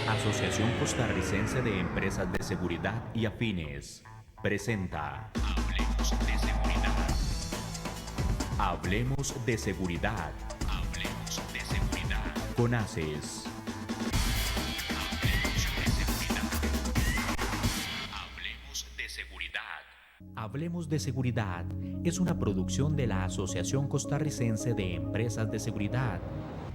Asociación Costarricense de Empresas de Seguridad y Afines presenta Hablemos de Seguridad. Hablemos de Seguridad. Hablemos de Seguridad. Con ACES. Hablemos de Seguridad. Hablemos de Seguridad es una producción de la Asociación Costarricense de Empresas de Seguridad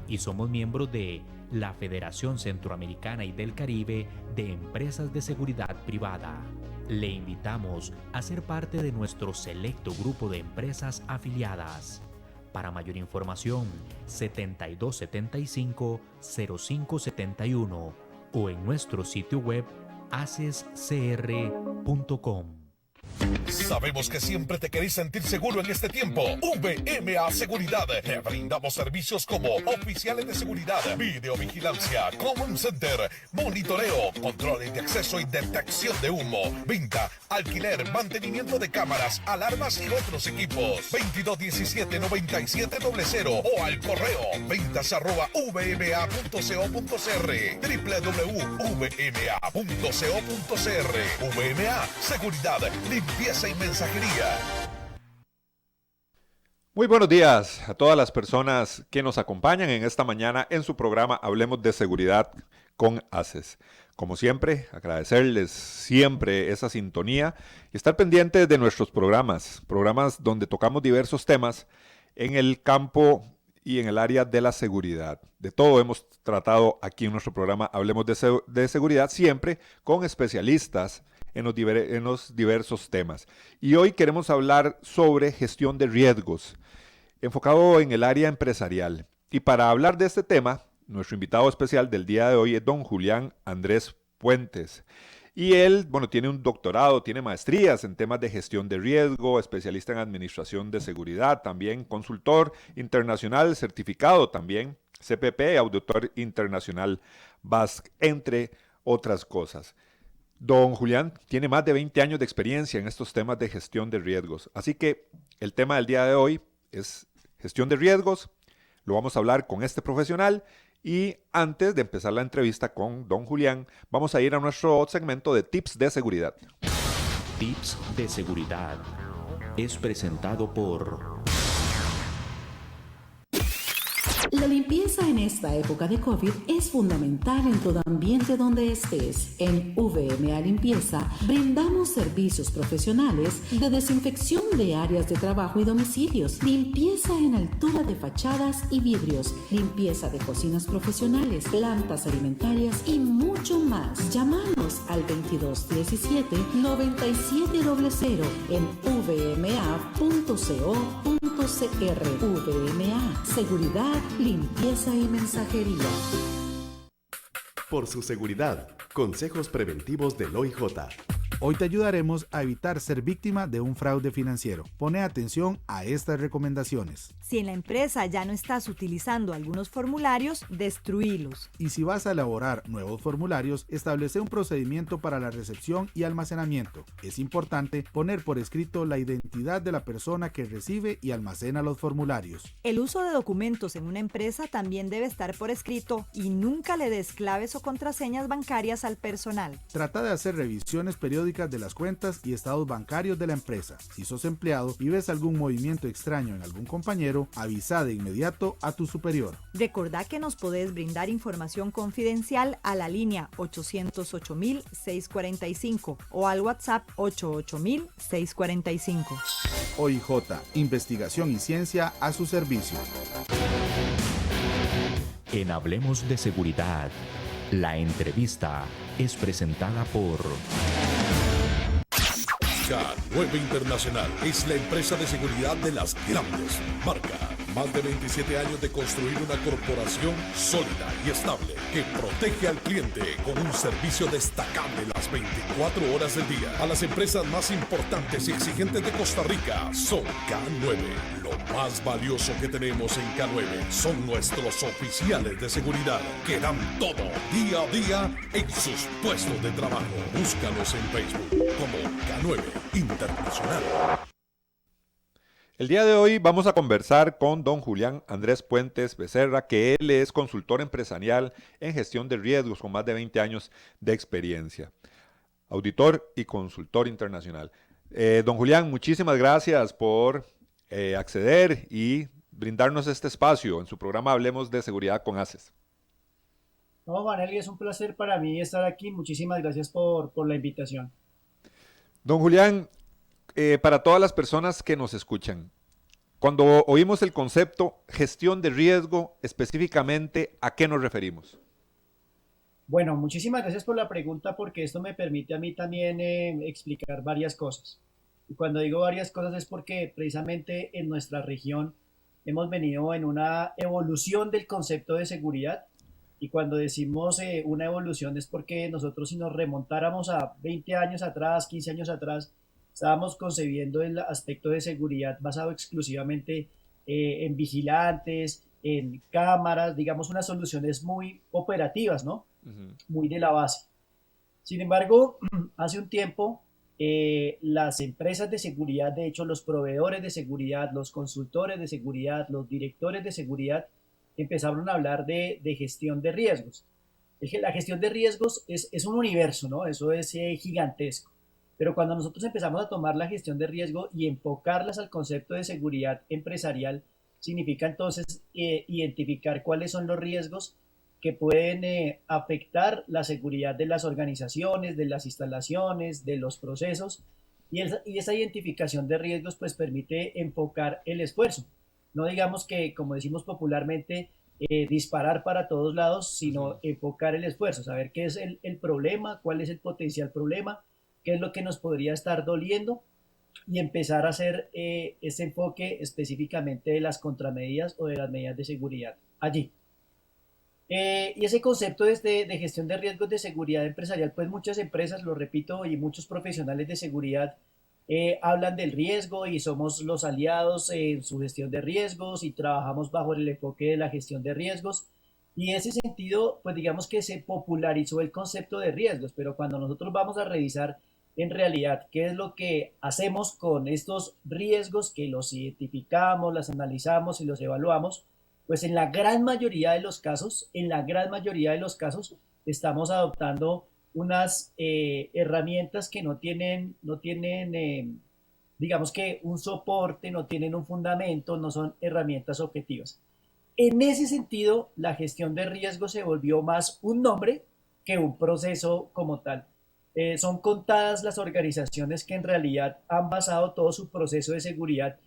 y somos miembros de la Federación Centroamericana y del Caribe de Empresas de Seguridad Privada. Le invitamos a ser parte de nuestro selecto grupo de empresas afiliadas. Para mayor información, 7275-0571 o en nuestro sitio web acescr.com. Sabemos que siempre te querés sentir seguro en este tiempo. VMA Seguridad. Te brindamos servicios como oficiales de seguridad, videovigilancia, command center, monitoreo, controles de acceso y detección de humo, venta, alquiler, mantenimiento de cámaras, alarmas y otros equipos. 2217-9700 o al correo ventas@vma.co.cr, www.vma.co.cr. VMA Seguridad, limpieza y mensajería. Muy buenos días a todas las personas que nos acompañan en esta mañana en su programa Hablemos de Seguridad con ACES. Como siempre, agradecerles siempre esa sintonía y estar pendientes de nuestros programas donde tocamos diversos temas en el campo y en el área de la seguridad. De todo hemos tratado aquí en nuestro programa Hablemos de Seguridad, siempre con especialistas en los diversos temas. Y hoy queremos hablar sobre gestión de riesgos, enfocado en el área empresarial. Y para hablar de este tema, nuestro invitado especial del día de hoy es don Julián Andrés Puentes. Y él, tiene un doctorado, tiene maestrías en temas de gestión de riesgo, especialista en administración de seguridad, también consultor internacional certificado también, CPP, auditor internacional BASC, entre otras cosas. Don Julián tiene más de 20 años de experiencia en estos temas de gestión de riesgos. Así que el tema del día de hoy es gestión de riesgos. Lo vamos a hablar con este profesional. Y antes de empezar la entrevista con don Julián, vamos a ir a nuestro segmento de tips de seguridad. Tips de seguridad es presentado por... La limpieza en esta época de COVID es fundamental en todo ambiente donde estés. En VMA Limpieza brindamos servicios profesionales de desinfección de áreas de trabajo y domicilios, limpieza en altura de fachadas y vidrios, limpieza de cocinas profesionales, plantas alimentarias y mucho más. Llámanos al 2217-9700 en vma.co.cr. VMA, seguridad, limpieza y mensajería. Por su seguridad, consejos preventivos del OIJ. Hoy te ayudaremos a evitar ser víctima de un fraude financiero. Pone atención a estas recomendaciones. Si en la empresa ya no estás utilizando algunos formularios, destruílos. Y si vas a elaborar nuevos formularios, establece un procedimiento para la recepción y almacenamiento. Es importante poner por escrito la identidad de la persona que recibe y almacena los formularios. El uso de documentos en una empresa también debe estar por escrito y nunca le des claves o contraseñas bancarias al personal. Trata de hacer revisiones periódicas de las cuentas y estados bancarios de la empresa. Si sos empleado y ves algún movimiento extraño en algún compañero, avisa de inmediato a tu superior. Recordá que nos podés brindar información confidencial a la línea 808-645 o al WhatsApp 88000-645. OIJ, investigación y ciencia a su servicio. En Hablemos de Seguridad, la entrevista es presentada por... K9 Internacional es la empresa de seguridad de las grandes marcas. Más de 27 años de construir una corporación sólida y estable que protege al cliente con un servicio destacable las 24 horas del día. A las empresas más importantes y exigentes de Costa Rica son K9. Lo más valioso que tenemos en K9 son nuestros oficiales de seguridad que dan todo día a día en sus puestos de trabajo. Búscalos en Facebook como K9 Internacional. El día de hoy vamos a conversar con don Julián Andrés Puentes Becerra, que él es consultor empresarial en gestión de riesgos con más de 20 años de experiencia, auditor y consultor internacional. Don Julián, muchísimas gracias por acceder y brindarnos este espacio en su programa Hablemos de Seguridad con ACES. No, Vanelli, es un placer para mí estar aquí. Muchísimas gracias por la invitación. Don Julián, para todas las personas que nos escuchan, cuando oímos el concepto gestión de riesgo, específicamente, ¿a qué nos referimos? Bueno, muchísimas gracias por la pregunta porque esto me permite a mí también explicar varias cosas. Y cuando digo varias cosas es porque precisamente en nuestra región hemos venido en una evolución del concepto de seguridad. Y cuando decimos una evolución es porque nosotros, si nos remontáramos a 20 años atrás, 15 años atrás, estábamos concebiendo el aspecto de seguridad basado exclusivamente en vigilantes, en cámaras, digamos unas soluciones muy operativas, ¿no? Muy de la base. Sin embargo, hace un tiempo las empresas de seguridad, de hecho los proveedores de seguridad, los consultores de seguridad, los directores de seguridad, empezaron a hablar de gestión de riesgos. La gestión de riesgos es un universo, ¿no? Eso es gigantesco. Pero cuando nosotros empezamos a tomar la gestión de riesgo y enfocarlas al concepto de seguridad empresarial, significa entonces identificar cuáles son los riesgos que pueden afectar la seguridad de las organizaciones, de las instalaciones, de los procesos. Y esa identificación de riesgos pues permite enfocar el esfuerzo. No digamos que, como decimos popularmente, disparar para todos lados, sino enfocar el esfuerzo, saber qué es el problema, cuál es el potencial problema, qué es lo que nos podría estar doliendo y empezar a hacer ese enfoque específicamente de las contramedidas o de las medidas de seguridad allí. Y ese concepto de gestión de riesgos de seguridad empresarial, pues muchas empresas, lo repito, y muchos profesionales de seguridad hablan del riesgo y somos los aliados en su gestión de riesgos y trabajamos bajo el enfoque de la gestión de riesgos. Y en ese sentido, pues digamos que se popularizó el concepto de riesgos, pero cuando nosotros vamos a revisar en realidad qué es lo que hacemos con estos riesgos, que los identificamos, los analizamos y los evaluamos, pues en la gran mayoría de los casos, estamos adoptando unas herramientas que no tienen digamos que un soporte, no tienen un fundamento, no son herramientas objetivas. En ese sentido, la gestión de riesgo se volvió más un nombre que un proceso como tal. Son contadas las organizaciones que en realidad han basado todo su proceso de seguridad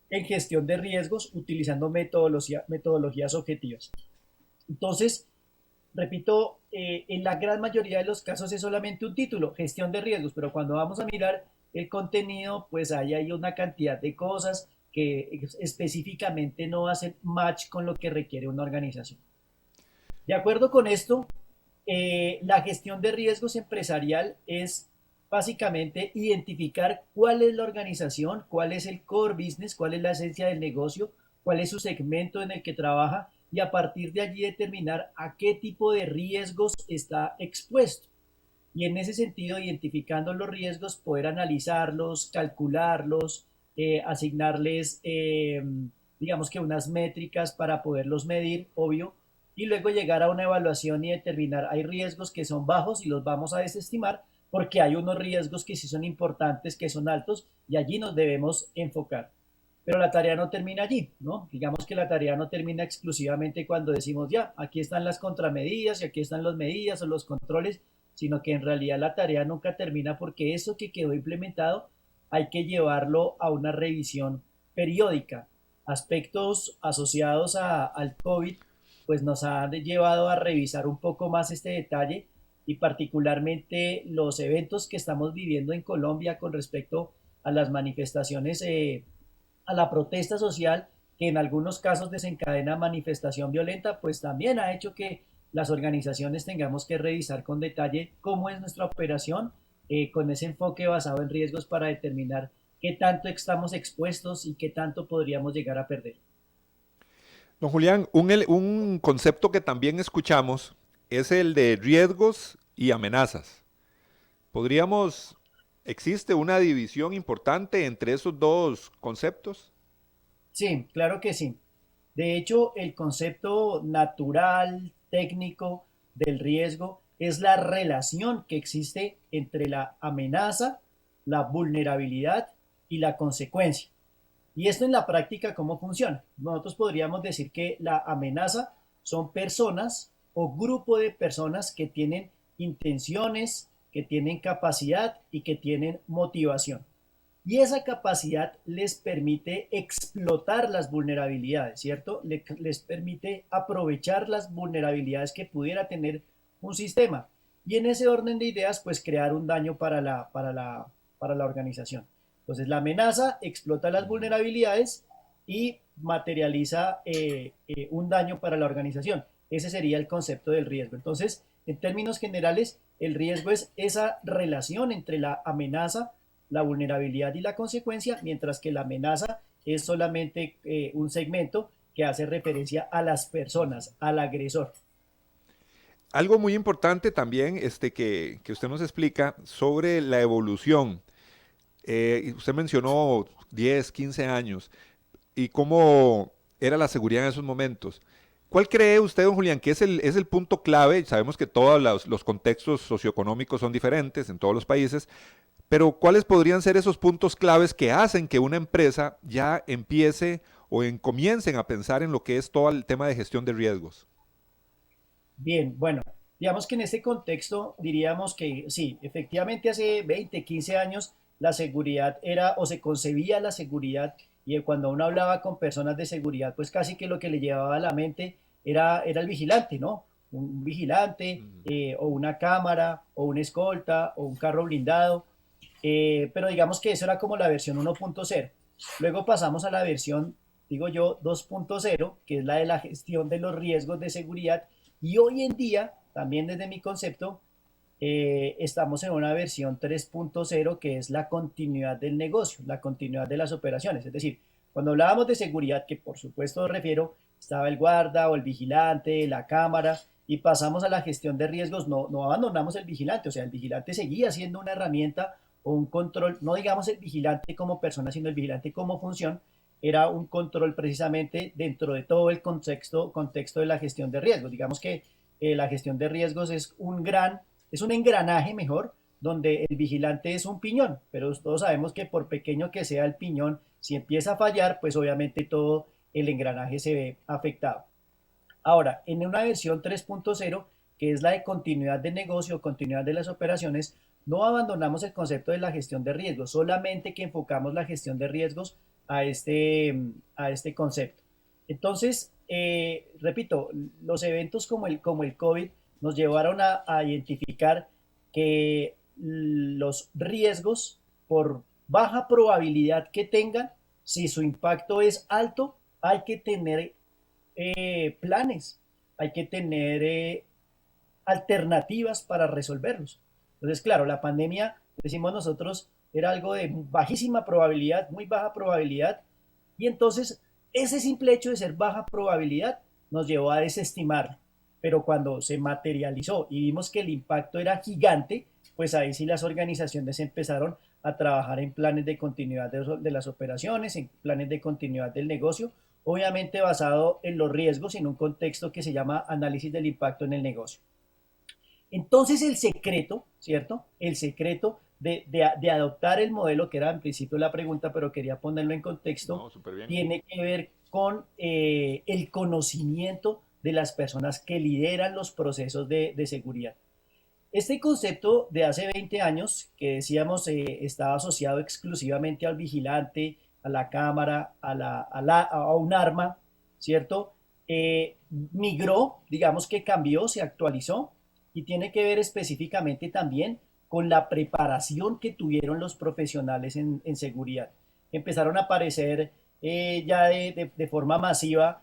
en gestión de riesgos utilizando metodologías objetivas. Entonces, repito, en la gran mayoría de los casos es solamente un título, gestión de riesgos, pero cuando vamos a mirar el contenido, pues ahí hay una cantidad de cosas que específicamente no hacen match con lo que requiere una organización. De acuerdo con esto, la gestión de riesgos empresarial es básicamente identificar cuál es la organización, cuál es el core business, cuál es la esencia del negocio, cuál es su segmento en el que trabaja y a partir de allí determinar a qué tipo de riesgos está expuesto. Y en ese sentido, identificando los riesgos, poder analizarlos, calcularlos, asignarles, digamos que unas métricas para poderlos medir, obvio, y luego llegar a una evaluación y determinar, hay riesgos que son bajos y los vamos a desestimar, porque hay unos riesgos que sí son importantes, que son altos, y allí nos debemos enfocar. Pero la tarea no termina allí, ¿no? Digamos que la tarea no termina exclusivamente cuando decimos, ya, aquí están las contramedidas y aquí están las medidas o los controles, sino que en realidad la tarea nunca termina porque eso que quedó implementado hay que llevarlo a una revisión periódica. Aspectos asociados al COVID, pues nos han llevado a revisar un poco más este detalle y particularmente los eventos que estamos viviendo en Colombia con respecto a las manifestaciones, a la protesta social, que en algunos casos desencadena manifestación violenta, pues también ha hecho que las organizaciones tengamos que revisar con detalle cómo es nuestra operación, con ese enfoque basado en riesgos para determinar qué tanto estamos expuestos y qué tanto podríamos llegar a perder. Don Julián, un concepto que también escuchamos es el de riesgos y amenazas. ¿Existe una división importante entre esos dos conceptos? Sí, claro que sí. De hecho, el concepto natural, técnico del riesgo es la relación que existe entre la amenaza, la vulnerabilidad y la consecuencia. Y esto en la práctica, ¿cómo funciona? Nosotros podríamos decir que la amenaza son personas o grupo de personas que tienen intenciones, que tienen capacidad y que tienen motivación. Y esa capacidad les permite explotar las vulnerabilidades, ¿cierto? Les permite aprovechar las vulnerabilidades que pudiera tener un sistema. Y en ese orden de ideas, pues crear un daño para la organización. Entonces, la amenaza explota las vulnerabilidades y materializa un daño para la organización. Ese sería el concepto del riesgo. Entonces, en términos generales, el riesgo es esa relación entre la amenaza, la vulnerabilidad y la consecuencia, mientras que la amenaza es solamente un segmento que hace referencia a las personas, al agresor. Algo muy importante también que usted nos explica sobre la evolución. Usted mencionó 10, 15 años y cómo era la seguridad en esos momentos. ¿Cuál cree usted, don Julián, que es el punto clave? Sabemos que todos los contextos socioeconómicos son diferentes en todos los países, pero ¿cuáles podrían ser esos puntos claves que hacen que una empresa ya empiece o comiencen a pensar en lo que es todo el tema de gestión de riesgos? Bien, bueno, digamos que en este contexto diríamos que sí, efectivamente hace 20, 15 años la seguridad era o se concebía la seguridad y cuando uno hablaba con personas de seguridad, pues casi que lo que le llevaba a la mente era el vigilante, ¿no? Un vigilante o una cámara o una escolta o un carro blindado, pero digamos que eso era como la versión 1.0. Luego pasamos a la versión, digo yo, 2.0, que es la de la gestión de los riesgos de seguridad. Y hoy en día, también desde mi concepto, estamos en una versión 3.0 que es la continuidad del negocio, la continuidad de las operaciones. Es decir, cuando hablábamos de seguridad, que por supuesto refiero, estaba el guarda o el vigilante, la cámara, y pasamos a la gestión de riesgos, no abandonamos el vigilante, o sea, el vigilante seguía siendo una herramienta o un control, no digamos el vigilante como persona, sino el vigilante como función, era un control precisamente dentro de todo el contexto de la gestión de riesgos. Digamos que la gestión de riesgos es un engranaje mejor, donde el vigilante es un piñón, pero todos sabemos que por pequeño que sea el piñón, si empieza a fallar, pues obviamente todo el engranaje se ve afectado. Ahora, en una versión 3.0, que es la de continuidad de negocio, continuidad de las operaciones, no abandonamos el concepto de la gestión de riesgos, solamente que enfocamos la gestión de riesgos a este concepto. Entonces, repito, los eventos como el COVID nos llevaron a identificar que los riesgos, por baja probabilidad que tengan, si su impacto es alto, hay que tener planes, hay que tener alternativas para resolverlos. Entonces, claro, la pandemia, decimos nosotros, era algo de bajísima probabilidad, muy baja probabilidad, y entonces ese simple hecho de ser baja probabilidad nos llevó a desestimar. Pero cuando se materializó y vimos que el impacto era gigante, pues ahí sí las organizaciones empezaron a trabajar en planes de continuidad de las operaciones, en planes de continuidad del negocio, obviamente basado en los riesgos en un contexto que se llama análisis del impacto en el negocio. Entonces el secreto, ¿cierto? El secreto de adoptar el modelo, que era en principio la pregunta, pero quería ponerlo en contexto, No, tiene que ver con el conocimiento de las personas que lideran los procesos de seguridad. Este concepto de hace 20 años, que decíamos estaba asociado exclusivamente al vigilante, a la cámara, a un arma, ¿cierto? Migró, digamos que cambió, se actualizó y tiene que ver específicamente también con la preparación que tuvieron los profesionales en seguridad. Empezaron a aparecer ya de forma masiva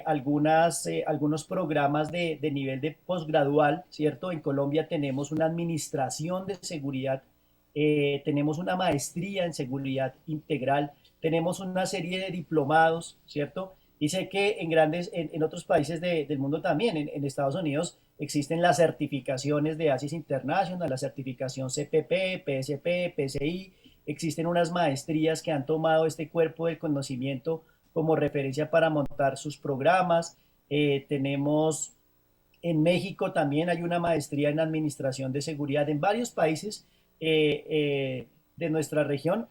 algunos programas de nivel de posgradual, ¿cierto? En Colombia tenemos una administración de seguridad, tenemos una maestría en seguridad integral, tenemos una serie de diplomados, ¿cierto? Y sé que en otros países del mundo también, en Estados Unidos, existen las certificaciones de ASIS International, la certificación CPP, PSP, PCI, existen unas maestrías que han tomado este cuerpo del conocimiento como referencia para montar sus programas. Tenemos en México también hay una maestría en administración de seguridad. En varios países de nuestra región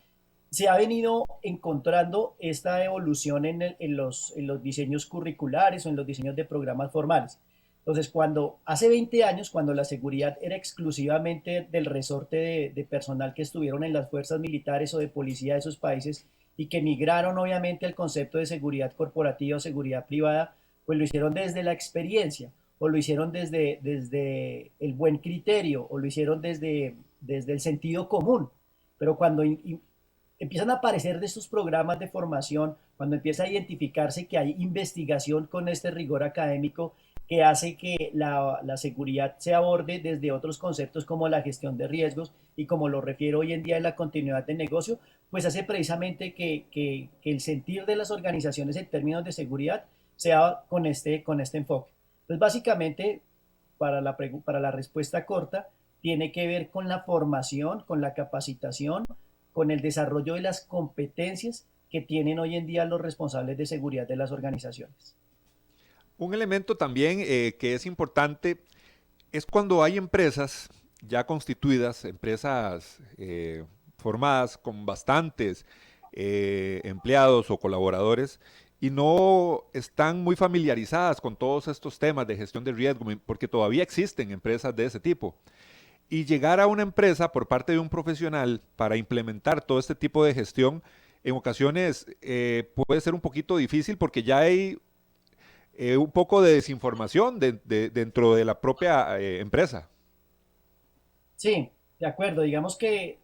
se ha venido encontrando esta evolución en los diseños curriculares o en los diseños de programas formales. Entonces, cuando hace 20 años, cuando la seguridad era exclusivamente del resorte de personal que estuvieron en las fuerzas militares o de policía de esos países y que migraron obviamente al concepto de seguridad corporativa o seguridad privada, pues lo hicieron desde la experiencia, o lo hicieron desde el buen criterio, o lo hicieron desde el sentido común. Pero cuando empiezan a aparecer de estos programas de formación, cuando empieza a identificarse que hay investigación con este rigor académico que hace que la seguridad se aborde desde otros conceptos como la gestión de riesgos y como lo refiero hoy en día en la continuidad del negocio, pues hace precisamente que el sentir de las organizaciones en términos de seguridad sea con este enfoque. Entonces, básicamente, para la respuesta corta, tiene que ver con la formación, con la capacitación, con el desarrollo de las competencias que tienen hoy en día los responsables de seguridad de las organizaciones. Un elemento también que es importante es cuando hay empresas ya constituidas, empresas formadas con bastantes empleados o colaboradores y no están muy familiarizadas con todos estos temas de gestión de riesgo, porque todavía existen empresas de ese tipo. Y llegar a una empresa por parte de un profesional para implementar todo este tipo de gestión, en ocasiones puede ser un poquito difícil porque ya hay un poco de desinformación dentro de la propia empresa. Sí, de acuerdo. Digamos que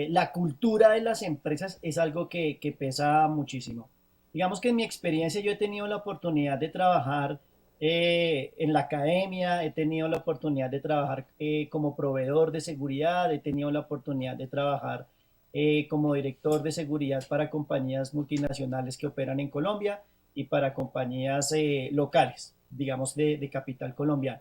la cultura de las empresas es algo que pesa muchísimo. Digamos que en mi experiencia yo he tenido la oportunidad de trabajar en la academia, he tenido la oportunidad de trabajar como proveedor de seguridad, he tenido la oportunidad de trabajar como director de seguridad para compañías multinacionales que operan en Colombia y para compañías locales, digamos, de capital colombiano.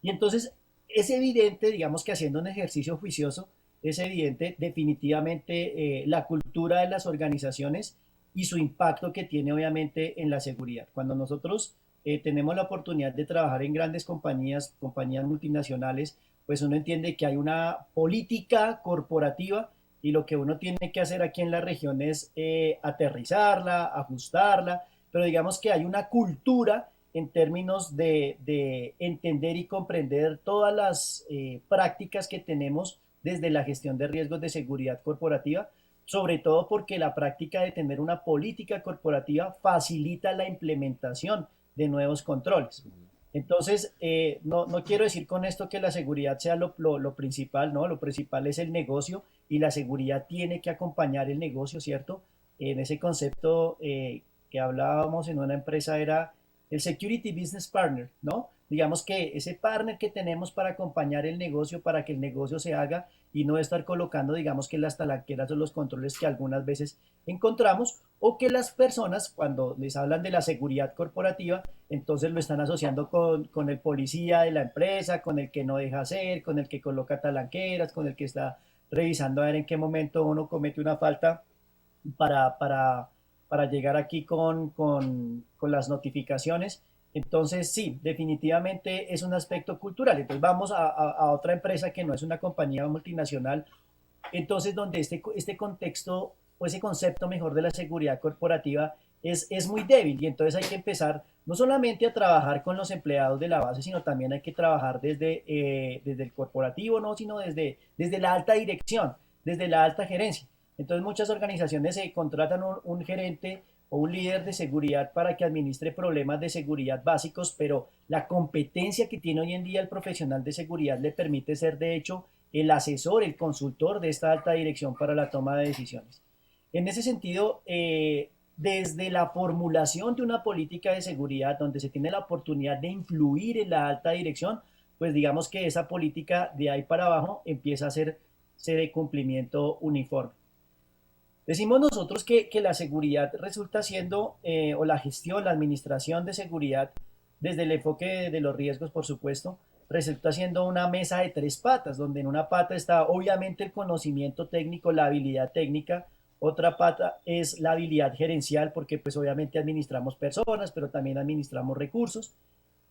Y entonces es evidente, digamos que haciendo un ejercicio juicioso, es evidente definitivamente la cultura de las organizaciones y su impacto que tiene obviamente en la seguridad. Cuando nosotros tenemos la oportunidad de trabajar en grandes compañías multinacionales, pues uno entiende que hay una política corporativa y lo que uno tiene que hacer aquí en la región es aterrizarla, ajustarla, pero digamos que hay una cultura en términos de entender y comprender todas las prácticas que tenemos desde la gestión de riesgos de seguridad corporativa, sobre todo porque la práctica de tener una política corporativa facilita la implementación de nuevos controles. Entonces, no quiero decir con esto que la seguridad sea lo principal, ¿no? Lo principal es el negocio y la seguridad tiene que acompañar el negocio, ¿cierto? En ese concepto que hablábamos en una empresa era el Security Business Partner, ¿no? Digamos que ese partner que tenemos para acompañar el negocio, para que el negocio se haga y no estar colocando, digamos que las talanqueras o los controles que algunas veces encontramos, o que las personas cuando les hablan de la seguridad corporativa, entonces lo están asociando con el policía de la empresa, con el que no deja hacer, con el que coloca talanqueras, con el que está revisando a ver en qué momento uno comete una falta para llegar aquí con las notificaciones. Entonces, sí, definitivamente es un aspecto cultural. Entonces, vamos a otra empresa que no es una compañía multinacional, entonces donde este contexto o ese concepto mejor de la seguridad corporativa es muy débil y entonces hay que empezar no solamente a trabajar con los empleados de la base, sino también hay que trabajar desde el corporativo, no, sino desde la alta dirección, desde la alta gerencia. Entonces muchas organizaciones se contratan un gerente o un líder de seguridad para que administre problemas de seguridad básicos, pero la competencia que tiene hoy en día el profesional de seguridad le permite ser, de hecho, el asesor, el consultor de esta alta dirección para la toma de decisiones. En ese sentido, desde la formulación de una política de seguridad donde se tiene la oportunidad de influir en la alta dirección, pues digamos que esa política de ahí para abajo empieza a hacerse de cumplimiento uniforme. Decimos nosotros que la seguridad resulta siendo, o la gestión, la administración de seguridad, desde el enfoque de los riesgos, por supuesto, resulta siendo una mesa de tres patas, donde en una pata está obviamente el conocimiento técnico, la habilidad técnica, Otra pata es la habilidad gerencial, porque pues obviamente administramos personas, pero también administramos recursos.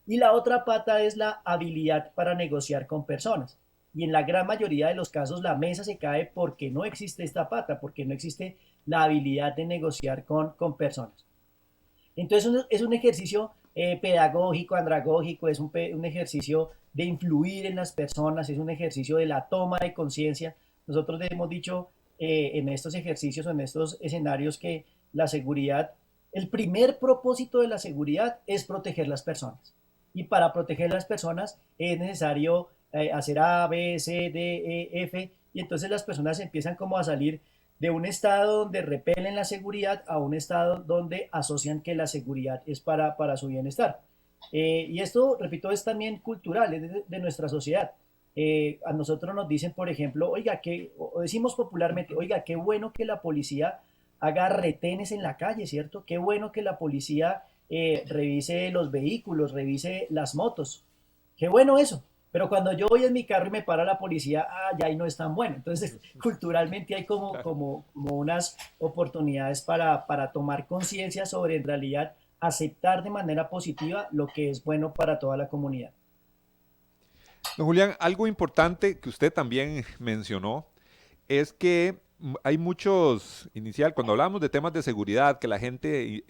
Y la otra pata es la habilidad para negociar con personas. Y en la gran mayoría de los casos la mesa se cae porque no existe esta pata, porque no existe la habilidad de negociar con personas. Entonces es un ejercicio pedagógico, andragógico, es un ejercicio de influir en las personas, es un ejercicio de la toma de conciencia. Nosotros hemos dicho en estos ejercicios o en estos escenarios que la seguridad, el primer propósito de la seguridad es proteger las personas. Y para proteger las personas es necesario hacer A, B, C, D, E, F, y entonces las personas empiezan como a salir de un estado donde repelen la seguridad a un estado donde asocian que la seguridad es para su bienestar. Y esto, repito, es también cultural, es de nuestra sociedad. A nosotros nos dicen, por ejemplo, oiga, o decimos popularmente, oiga, qué bueno que la policía haga retenes en la calle, ¿cierto? Qué bueno que la policía revise los vehículos, revise las motos. Qué bueno eso. Pero cuando yo voy en mi carro y me para la policía, ya ahí no es tan bueno. Entonces, culturalmente hay como unas oportunidades para tomar conciencia sobre, en realidad, aceptar de manera positiva lo que es bueno para toda la comunidad. Don Julián, algo importante que usted también mencionó es que hay muchos, cuando hablamos de temas de seguridad, que la gente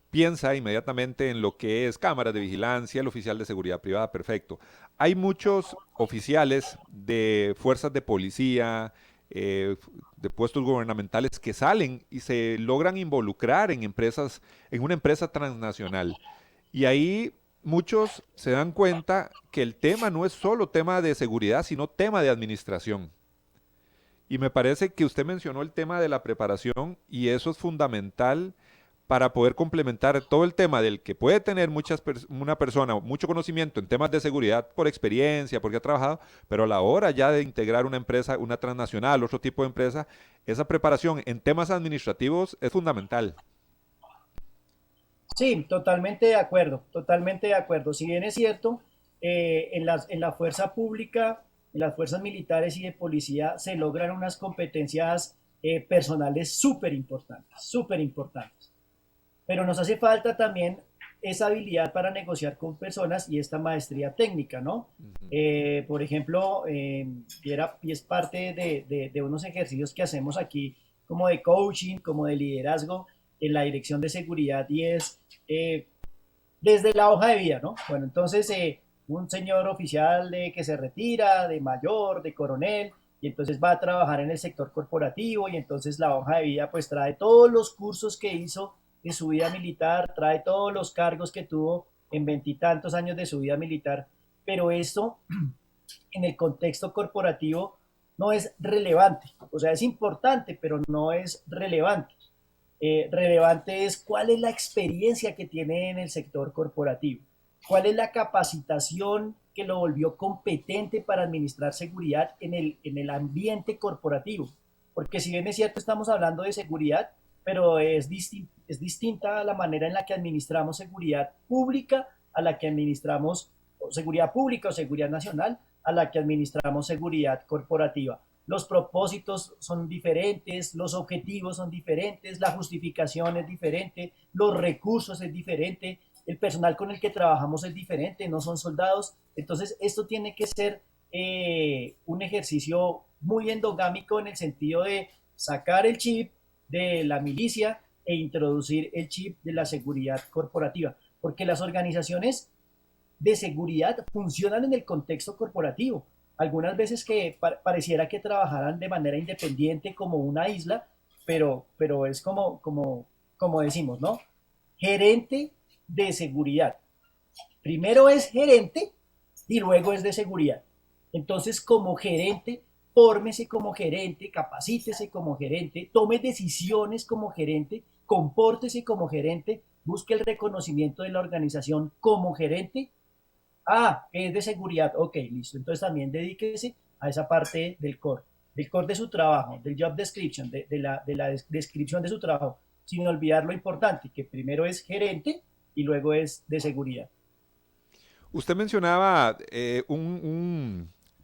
piensa inmediatamente en lo que es cámaras de vigilancia, el oficial de seguridad privada, perfecto. Hay muchos oficiales de fuerzas de policía, de puestos gubernamentales que salen y se logran involucrar en empresas, en una empresa transnacional. Y ahí muchos se dan cuenta que el tema no es solo tema de seguridad, sino tema de administración. Y me parece que usted mencionó el tema de la preparación y eso es fundamental para poder complementar todo el tema del que puede tener una persona mucho conocimiento en temas de seguridad por experiencia, porque ha trabajado, pero a la hora ya de integrar una empresa, una transnacional, otro tipo de empresa, esa preparación en temas administrativos es fundamental. Sí, totalmente de acuerdo, totalmente de acuerdo. Si bien es cierto, en la fuerza pública, en las fuerzas militares y de policía se logran unas competencias personales súper importantes, súper importantes. Pero nos hace falta también esa habilidad para negociar con personas y esta maestría técnica, ¿no? Por ejemplo, y es parte de unos ejercicios que hacemos aquí, como de coaching, como de liderazgo en la dirección de seguridad, y es desde la hoja de vida, ¿no? Bueno, entonces, un señor oficial que se retira, de mayor, de coronel, y entonces va a trabajar en el sector corporativo, y entonces la hoja de vida pues trae todos los cursos que hizo en su vida militar, trae todos los cargos que tuvo en veintitantos años de su vida militar, pero esto en el contexto corporativo no es relevante, o sea, es importante, pero no es relevante. Relevante es cuál es la experiencia que tiene en el sector corporativo, cuál es la capacitación que lo volvió competente para administrar seguridad en el ambiente corporativo, porque si bien es cierto estamos hablando de seguridad, pero es distinta la manera en la que administramos seguridad pública a la que administramos seguridad pública o seguridad nacional a la que administramos seguridad corporativa. Los propósitos son diferentes, los objetivos son diferentes, la justificación es diferente, los recursos es diferente, el personal con el que trabajamos es diferente, no son soldados. Entonces, esto tiene que ser un ejercicio muy endogámico en el sentido de sacar el chip de la milicia e introducir el chip de la seguridad corporativa, porque las organizaciones de seguridad funcionan en el contexto corporativo. Algunas veces que pareciera que trabajaran de manera independiente como una isla, pero es como decimos, ¿no? Gerente de seguridad. Primero es gerente y luego es de seguridad. Entonces, como gerente, fórmese como gerente, capacítese como gerente, tome decisiones como gerente, compórtese como gerente, busque el reconocimiento de la organización como gerente. Es de seguridad, ok, listo. Entonces también dedíquese a esa parte del core de su trabajo, del job description, de la descripción de su trabajo, sin olvidar lo importante, que primero es gerente y luego es de seguridad. Usted mencionaba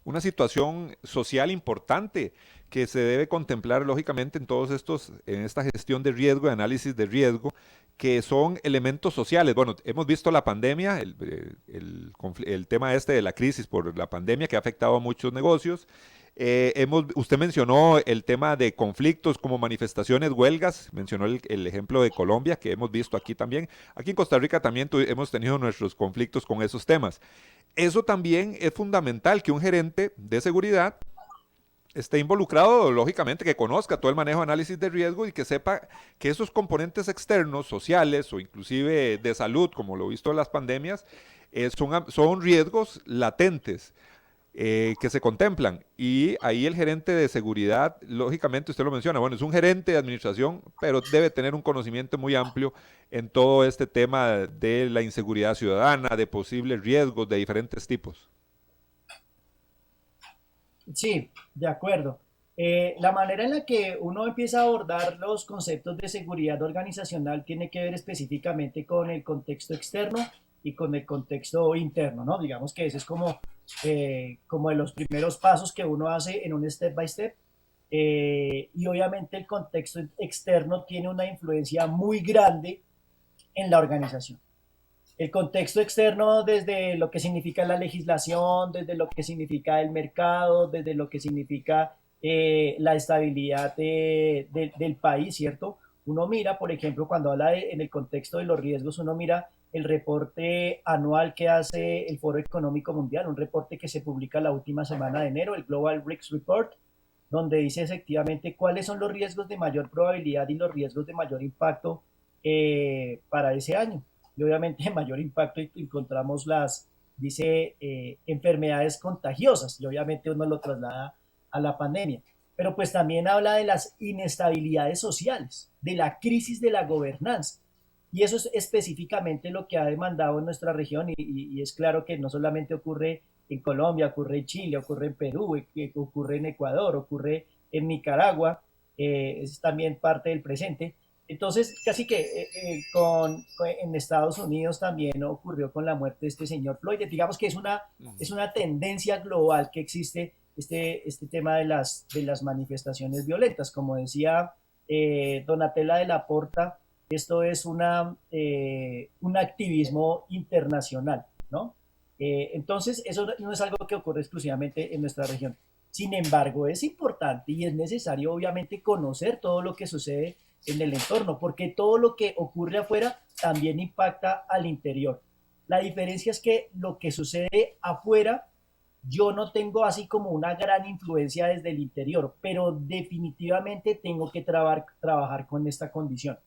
una situación social importante que se debe contemplar lógicamente en esta gestión de riesgo, de análisis de riesgo, que son elementos sociales. Bueno, hemos visto la pandemia, el tema este de la crisis por la pandemia que ha afectado a muchos negocios. Usted mencionó el tema de conflictos como manifestaciones, huelgas, mencionó el ejemplo de Colombia que hemos visto aquí también. Aquí en Costa Rica también hemos tenido nuestros conflictos con esos temas. Eso también es fundamental, que un gerente de seguridad esté involucrado, lógicamente, que conozca todo el manejo de análisis de riesgo y que sepa que esos componentes externos, sociales o inclusive de salud, como lo he visto en las pandemias, son riesgos latentes que se contemplan. Y ahí el gerente de seguridad, lógicamente usted lo menciona, bueno, es un gerente de administración, pero debe tener un conocimiento muy amplio en todo este tema de la inseguridad ciudadana, de posibles riesgos de diferentes tipos. Sí, de acuerdo. La manera en la que uno empieza a abordar los conceptos de seguridad organizacional tiene que ver específicamente con el contexto externo y con el contexto interno, ¿no? Digamos que ese es como de los primeros pasos que uno hace en un step by step. Y obviamente el contexto externo tiene una influencia muy grande en la organización. El contexto externo desde lo que significa la legislación, desde lo que significa el mercado, desde lo que significa la estabilidad del país, ¿cierto? Uno mira, por ejemplo, cuando habla en el contexto de los riesgos, uno mira el reporte anual que hace el Foro Económico Mundial, un reporte que se publica la última semana de enero, el Global Risks Report, donde dice efectivamente cuáles son los riesgos de mayor probabilidad y los riesgos de mayor impacto para ese año. Y obviamente en mayor impacto encontramos dice, enfermedades contagiosas, y obviamente uno lo traslada a la pandemia. Pero pues también habla de las inestabilidades sociales, de la crisis de la gobernanza. Y eso es específicamente lo que ha demandado en nuestra región, y es claro que no solamente ocurre en Colombia, ocurre en Chile, ocurre en Perú, ocurre en Ecuador, ocurre en Nicaragua, es también parte del presente. Entonces, casi que en Estados Unidos también ocurrió con la muerte de este señor Floyd. Digamos que es una tendencia global que existe este tema de las manifestaciones violentas. Como decía Donatella de la Porta, esto es un activismo internacional, ¿no? Entonces, eso no es algo que ocurre exclusivamente en nuestra región. Sin embargo, es importante y es necesario, obviamente, conocer todo lo que sucede en el entorno, porque todo lo que ocurre afuera también impacta al interior. La diferencia es que lo que sucede afuera, yo no tengo así como una gran influencia desde el interior, pero definitivamente tengo que trabajar con esta condición.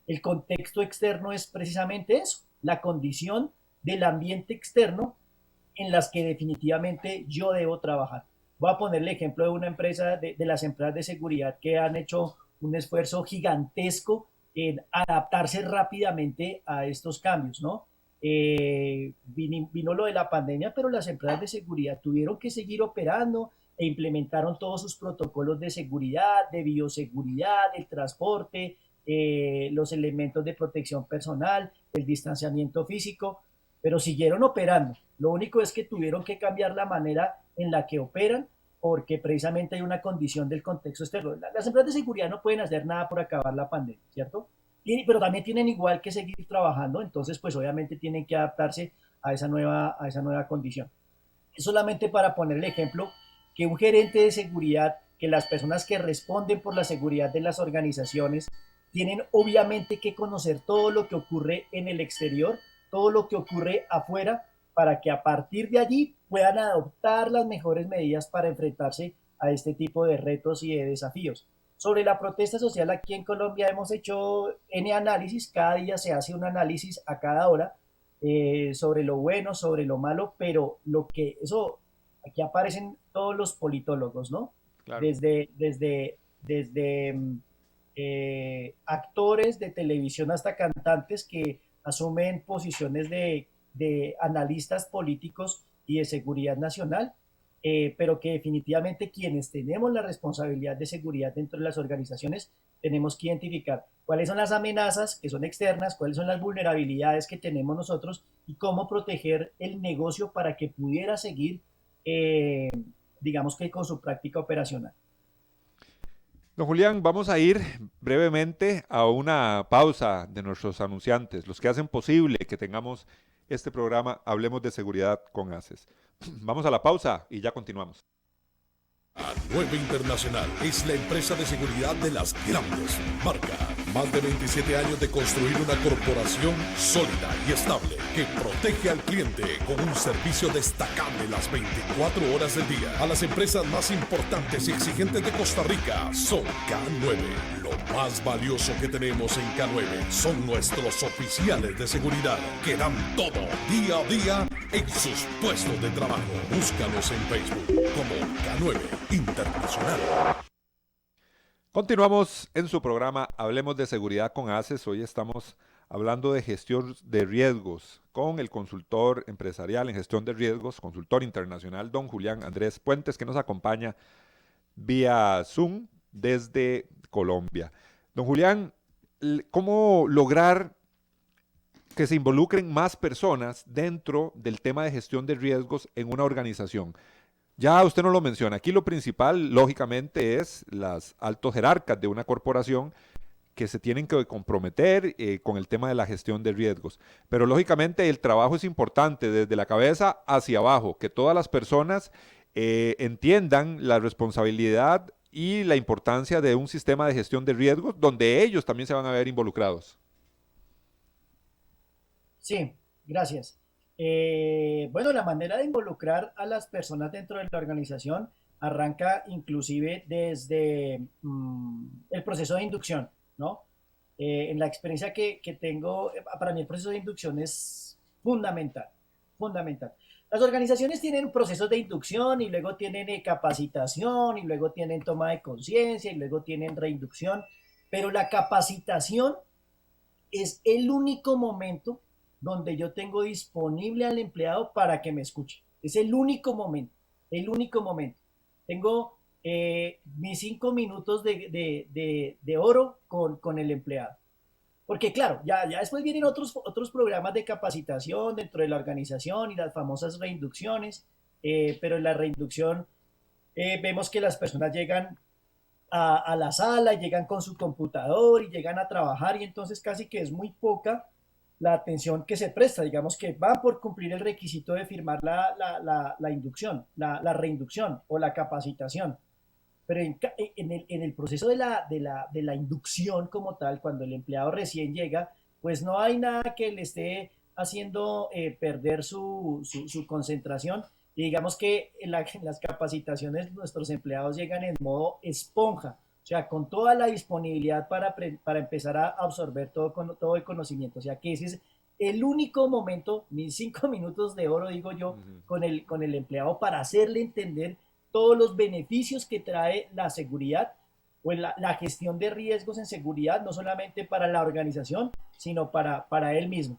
El contexto externo es precisamente eso, la condición del ambiente externo en las que definitivamente yo debo trabajar. Voy a poner el ejemplo de una empresa, de las empresas de seguridad que han hecho un esfuerzo gigantesco en adaptarse rápidamente a estos cambios, ¿no? Vino lo de la pandemia, pero las empresas de seguridad tuvieron que seguir operando e implementaron todos sus protocolos de seguridad, de bioseguridad, el transporte, los elementos de protección personal, el distanciamiento físico, pero siguieron operando. Lo único es que tuvieron que cambiar la manera en la que operan porque precisamente hay una condición del contexto externo. Las empresas de seguridad no pueden hacer nada por acabar la pandemia, ¿cierto? Pero también tienen igual que seguir trabajando, entonces pues obviamente tienen que adaptarse a esa nueva condición. Es solamente para poner el ejemplo que un gerente de seguridad, que las personas que responden por la seguridad de las organizaciones, tienen obviamente que conocer todo lo que ocurre en el exterior, todo lo que ocurre afuera, para que a partir de allí puedan adoptar las mejores medidas para enfrentarse a este tipo de retos y de desafíos. Sobre la protesta social aquí en Colombia hemos hecho N análisis, cada día se hace un análisis a cada hora sobre lo bueno, sobre lo malo, pero aquí aparecen todos los politólogos, ¿no? Claro. Desde actores de televisión hasta cantantes que asumen posiciones de analistas políticos y de seguridad nacional, pero que definitivamente quienes tenemos la responsabilidad de seguridad dentro de las organizaciones tenemos que identificar cuáles son las amenazas que son externas, cuáles son las vulnerabilidades que tenemos nosotros y cómo proteger el negocio para que pudiera seguir, digamos que con su práctica operacional. Don Julián, vamos a ir brevemente a una pausa de nuestros anunciantes, los que hacen posible que tengamos este programa Hablemos de Seguridad con ACES. Vamos a la pausa y ya continuamos. A9 Internacional es la empresa de seguridad de las grandes marcas. Más de 27 años de construir una corporación sólida y estable que protege al cliente con un servicio destacable las 24 horas del día. A las empresas más importantes y exigentes de Costa Rica son K9. Lo más valioso que tenemos en K9 son nuestros oficiales de seguridad que dan todo día a día en sus puestos de trabajo. Búscalos en Facebook como K9 Internacional. Continuamos en su programa Hablemos de Seguridad con ACES. Hoy estamos hablando de gestión de riesgos con el consultor empresarial en gestión de riesgos, consultor internacional, don Julián Andrés Puentes, que nos acompaña vía Zoom desde Colombia. Don Julián, ¿cómo lograr que se involucren más personas dentro del tema de gestión de riesgos en una organización? Ya usted nos lo menciona, aquí lo principal, lógicamente, es las altos jerarcas de una corporación que se tienen que comprometer con el tema de la gestión de riesgos. Pero lógicamente el trabajo es importante desde la cabeza hacia abajo, que todas las personas entiendan la responsabilidad y la importancia de un sistema de gestión de riesgos donde ellos también se van a ver involucrados. Sí, gracias. Bueno, la manera de involucrar a las personas dentro de la organización arranca inclusive desde el proceso de inducción, ¿no? En la experiencia que tengo, para mí el proceso de inducción es fundamental, fundamental. Las organizaciones tienen procesos de inducción y luego tienen capacitación y luego tienen toma de conciencia y luego tienen reinducción, pero la capacitación es el único momento donde yo tengo disponible al empleado para que me escuche. Es el único momento, el único momento. Tengo mis 5 minutos de oro con el empleado. Porque claro, ya después vienen otros programas de capacitación dentro de la organización y las famosas reinducciones, pero en la reinducción vemos que las personas llegan a la sala, llegan con su computador y llegan a trabajar y entonces casi que es muy poca la atención que se presta, digamos que van por cumplir el requisito de firmar la inducción, la reinducción o la capacitación. Pero en el proceso de la inducción como tal, cuando el empleado recién llega, pues no hay nada que le esté haciendo perder su concentración. Y digamos que en las capacitaciones nuestros empleados llegan en modo esponja, o sea, con toda la disponibilidad para empezar a absorber todo el conocimiento. O sea, que ese es el único momento, mis 5 minutos de oro, digo yo, con el empleado para hacerle entender todos los beneficios que trae la seguridad o la gestión de riesgos en seguridad, no solamente para la organización, sino para él mismo.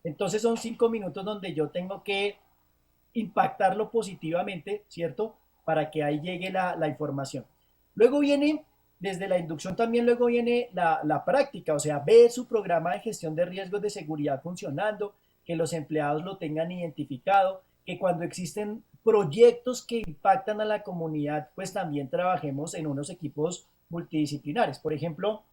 Entonces son 5 minutos donde yo tengo que impactarlo positivamente, ¿cierto? Para que ahí llegue la información. Luego viene... Desde la inducción también luego viene la práctica, o sea, ver su programa de gestión de riesgos de seguridad funcionando, que los empleados lo tengan identificado, que cuando existen proyectos que impactan a la comunidad, pues también trabajemos en unos equipos multidisciplinares. Por ejemplo,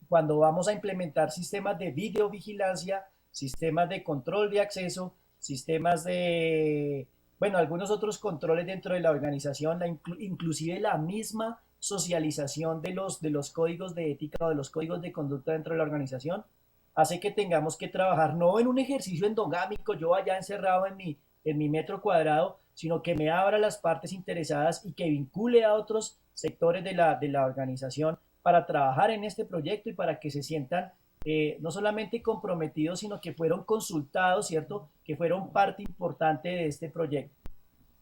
cuando vamos a implementar sistemas de videovigilancia, sistemas de control de acceso, sistemas de, bueno, algunos otros controles dentro de la organización, inclusive la misma socialización de los códigos de ética o de los códigos de conducta dentro de la organización, hace que tengamos que trabajar no en un ejercicio endogámico, yo allá encerrado en mi metro cuadrado, sino que me abra las partes interesadas y que vincule a otros sectores de la organización para trabajar en este proyecto y para que se sientan no solamente comprometidos, sino que fueron consultados, ¿cierto? Que fueron parte importante de este proyecto.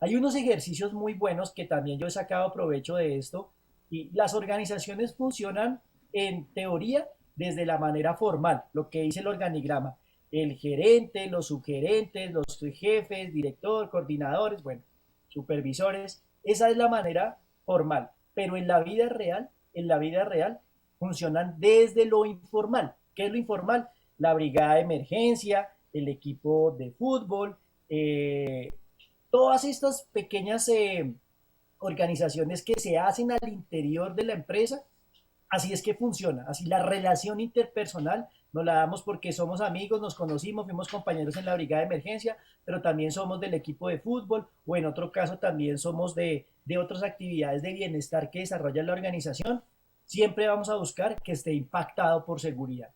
Hay unos ejercicios muy buenos que también yo he sacado provecho de esto. Y las organizaciones funcionan en teoría desde la manera formal, lo que dice el organigrama. El gerente, los subgerentes, los jefes, director, coordinadores, bueno, supervisores. Esa es la manera formal. Pero en la vida real funcionan desde lo informal. ¿Qué es lo informal? La brigada de emergencia, el equipo de fútbol, todas estas pequeñas organizaciones que se hacen al interior de la empresa Así es que funciona, así la relación interpersonal nos la damos porque somos amigos, nos conocimos, fuimos compañeros en la brigada de emergencia, pero también somos del equipo de fútbol o en otro caso también somos de otras actividades de bienestar que desarrolla la organización. Siempre vamos a buscar que esté impactado por seguridad.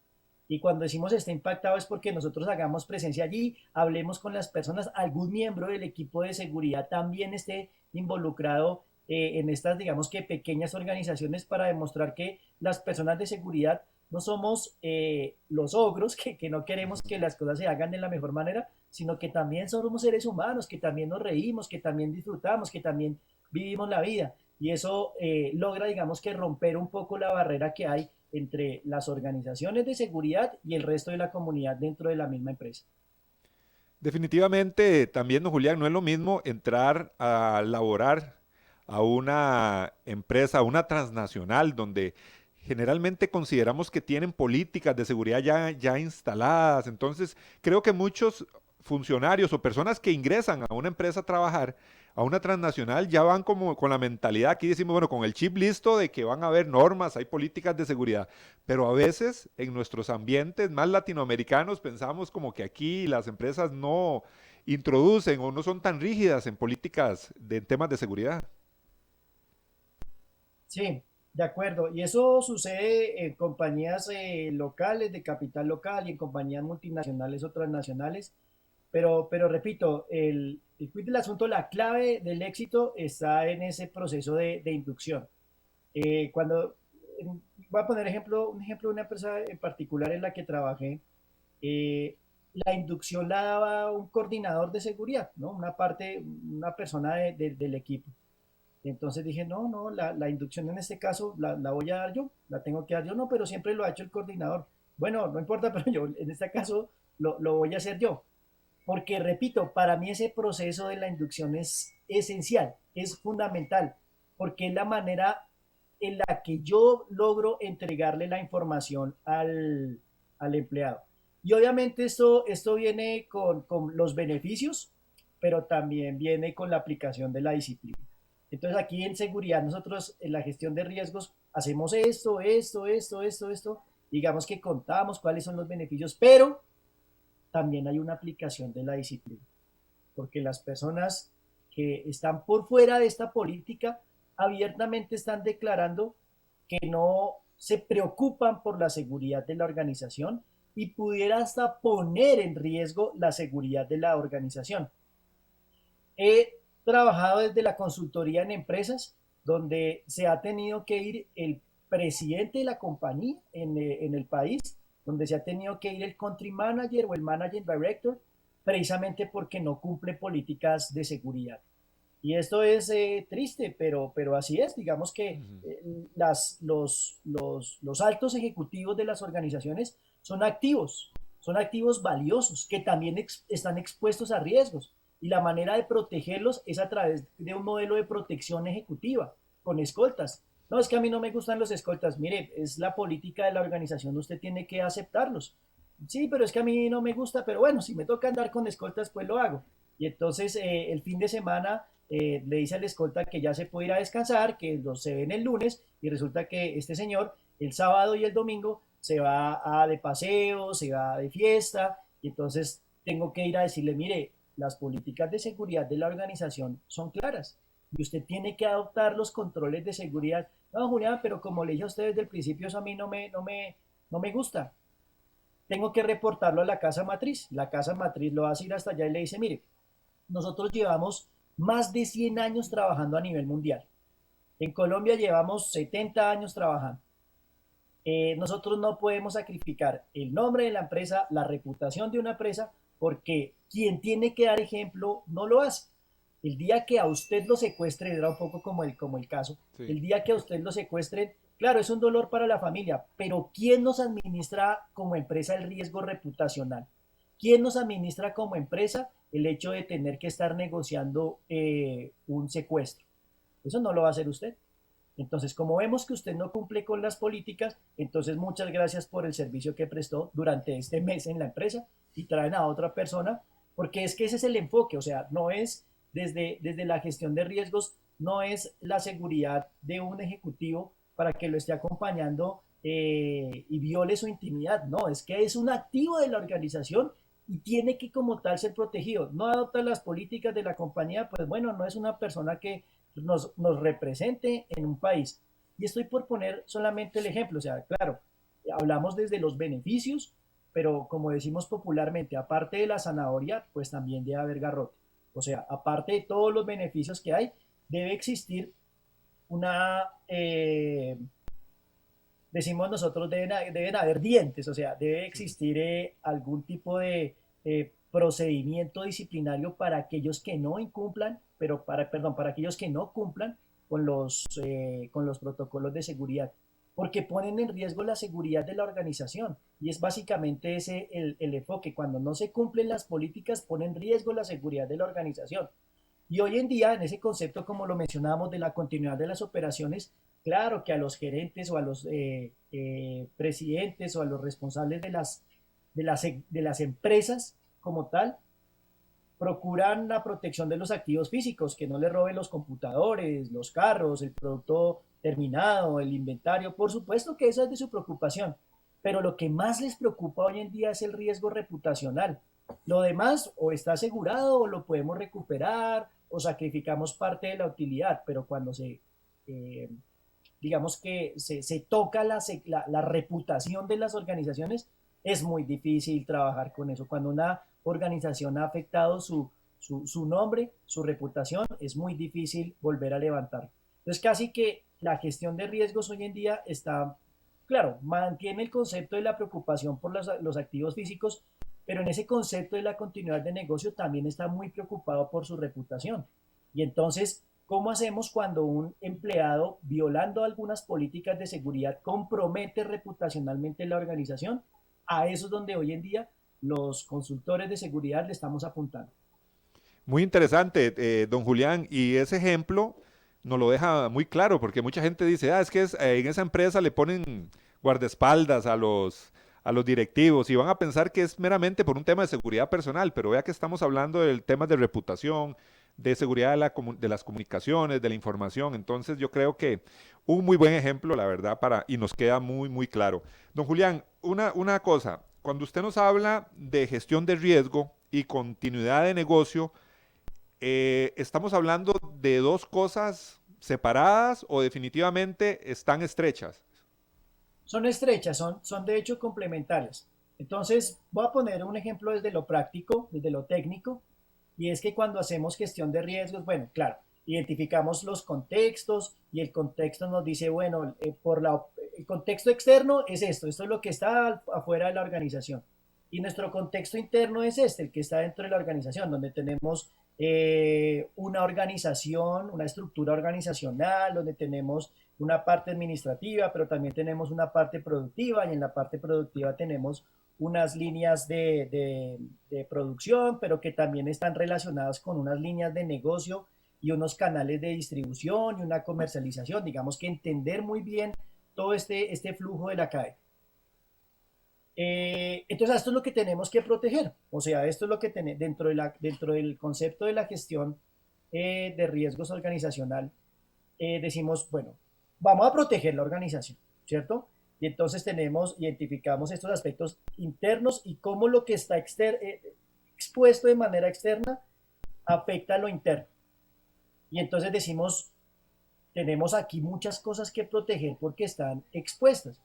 Y cuando decimos esté impactado es porque nosotros hagamos presencia allí, hablemos con las personas, algún miembro del equipo de seguridad también esté involucrado en estas, digamos que pequeñas organizaciones para demostrar que las personas de seguridad no somos los ogros que no queremos que las cosas se hagan de la mejor manera, sino que también somos seres humanos, que también nos reímos, que también disfrutamos, que también vivimos la vida. Y eso logra, digamos que romper un poco la barrera que hay entre las organizaciones de seguridad y el resto de la comunidad dentro de la misma empresa. Definitivamente también, don Julián, no es lo mismo entrar a laborar a una empresa, a una transnacional, donde generalmente consideramos que tienen políticas de seguridad ya instaladas. Entonces, creo que muchos funcionarios o personas que ingresan a una empresa a trabajar, a una transnacional, ya van como con la mentalidad, aquí decimos, bueno, con el chip listo de que van a haber normas, hay políticas de seguridad, pero a veces en nuestros ambientes más latinoamericanos pensamos como que aquí las empresas no introducen o no son tan rígidas en políticas de en temas de seguridad. Sí, de acuerdo. Y eso sucede en compañías locales, de capital local y en compañías multinacionales o transnacionales. Pero repito, el quid del asunto, la clave del éxito está en ese proceso de inducción. Cuando voy a poner un ejemplo de una empresa en particular en la que trabajé, la inducción la daba un coordinador de seguridad, ¿no? Una persona del equipo. Entonces dije, no, la inducción en este caso la voy a dar yo, la tengo que dar yo, no, pero siempre lo ha hecho el coordinador. Bueno, no importa, pero yo en este caso lo voy a hacer yo. Porque, repito, para mí ese proceso de la inducción es esencial, es fundamental, porque es la manera en la que yo logro entregarle la información al empleado. Y obviamente esto viene con los beneficios, pero también viene con la aplicación de la disciplina. Entonces aquí en seguridad nosotros en la gestión de riesgos hacemos esto, digamos que contamos cuáles son los beneficios, pero también hay una aplicación de la disciplina, porque las personas que están por fuera de esta política abiertamente están declarando que no se preocupan por la seguridad de la organización y pudiera hasta poner en riesgo la seguridad de la organización. He trabajado desde la consultoría en empresas donde se ha tenido que ir el presidente de la compañía en el país, donde se ha tenido que ir el country manager o el managing director, precisamente porque no cumple políticas de seguridad. Y esto es triste, pero así es. Digamos que los altos ejecutivos de las organizaciones son activos valiosos que también están expuestos a riesgos. Y la manera de protegerlos es a través de un modelo de protección ejecutiva, con escoltas. No, es que a mí no me gustan los escoltas. Mire, es la política de la organización, usted tiene que aceptarlos. Sí, pero es que a mí no me gusta, pero bueno, si me toca andar con escoltas, pues lo hago. Y entonces el fin de semana le dice al escolta que ya se puede ir a descansar, que se ven el lunes, y resulta que este señor el sábado y el domingo se va de paseo, se va de fiesta, y entonces tengo que ir a decirle, mire, las políticas de seguridad de la organización son claras y usted tiene que adoptar los controles de seguridad. No, Julián, pero como le dije a usted desde el principio, eso a mí no me gusta. Tengo que reportarlo a la casa matriz. La casa matriz lo hace ir hasta allá y le dice, mire, nosotros llevamos más de 100 años trabajando a nivel mundial. En Colombia llevamos 70 años trabajando. Nosotros no podemos sacrificar el nombre de la empresa, la reputación de una empresa, porque quien tiene que dar ejemplo no lo hace. El día que a usted lo secuestren, era un poco como el caso, sí. El día que a usted lo secuestren, claro, es un dolor para la familia, pero ¿quién nos administra como empresa el riesgo reputacional? ¿Quién nos administra como empresa el hecho de tener que estar negociando un secuestro? Eso no lo va a hacer usted. Entonces, como vemos que usted no cumple con las políticas, entonces muchas gracias por el servicio que prestó durante este mes en la empresa y traen a otra persona, porque es que ese es el enfoque, o sea, no es desde la gestión de riesgos, no es la seguridad de un ejecutivo para que lo esté acompañando y viole su intimidad. No, es que es un activo de la organización y tiene que como tal ser protegido. No adopta las políticas de la compañía, pues bueno, no es una persona que nos represente en un país. Y estoy por poner solamente el ejemplo, o sea, claro, hablamos desde los beneficios, pero como decimos popularmente, aparte de la zanahoria, pues también debe haber garrote. O sea, aparte de todos los beneficios que hay, debe existir una, decimos nosotros, deben haber dientes, o sea, debe existir algún tipo de procedimiento disciplinario para aquellos que no incumplan, perdón, para aquellos que no cumplan con los protocolos de seguridad, porque ponen en riesgo la seguridad de la organización. Y es básicamente ese el enfoque. Cuando no se cumplen las políticas, pone en riesgo la seguridad de la organización. Y hoy en día, en ese concepto, como lo mencionábamos, de la continuidad de las operaciones, claro que a los gerentes o a los presidentes o a los responsables de las empresas como tal, procuran la protección de los activos físicos, que no le roben los computadores, los carros, el producto terminado, el inventario. Por supuesto que esa es de su preocupación, pero lo que más les preocupa hoy en día es el riesgo reputacional. Lo demás o está asegurado o lo podemos recuperar o sacrificamos parte de la utilidad, pero cuando digamos que se toca la reputación de las organizaciones, es muy difícil trabajar con eso. Cuando una organización ha afectado su nombre, su reputación, es muy difícil volver a levantar. Entonces, casi que la gestión de riesgos hoy en día está, claro, mantiene el concepto de la preocupación por los activos físicos, pero en ese concepto de la continuidad de negocio también está muy preocupado por su reputación. Y entonces, ¿cómo hacemos cuando un empleado, violando algunas políticas de seguridad, compromete reputacionalmente la organización? A eso es donde hoy en día los consultores de seguridad le estamos apuntando. Muy interesante, don Julián, y ese ejemplo nos lo deja muy claro, porque mucha gente dice, es que en esa empresa le ponen guardaespaldas a los directivos y van a pensar que es meramente por un tema de seguridad personal, pero vea que estamos hablando del tema de reputación, de seguridad de las comunicaciones, de la información. Entonces yo creo que un muy buen ejemplo, la verdad, y nos queda muy, muy claro. Don Julián, una cosa, cuando usted nos habla de gestión de riesgo y continuidad de negocio, ¿estamos hablando de dos cosas separadas o definitivamente están estrechas? Son estrechas, son de hecho complementarias. Entonces, voy a poner un ejemplo desde lo práctico, desde lo técnico, y es que cuando hacemos gestión de riesgos, bueno, claro, identificamos los contextos y el contexto nos dice, bueno, el contexto externo es esto es lo que está afuera de la organización. Y nuestro contexto interno es el que está dentro de la organización, donde tenemos una organización, una estructura organizacional, donde tenemos una parte administrativa, pero también tenemos una parte productiva, y en la parte productiva tenemos unas líneas de producción, pero que también están relacionadas con unas líneas de negocio y unos canales de distribución y una comercialización. Digamos que entender muy bien todo este flujo de la cadena. Entonces, esto es lo que tenemos que proteger. O sea, esto es lo que dentro del concepto de la gestión de riesgos organizacional, decimos, bueno, vamos a proteger la organización, ¿cierto? Y entonces identificamos estos aspectos internos y cómo lo que está expuesto de manera externa afecta a lo interno. Y entonces decimos, tenemos aquí muchas cosas que proteger porque están expuestas.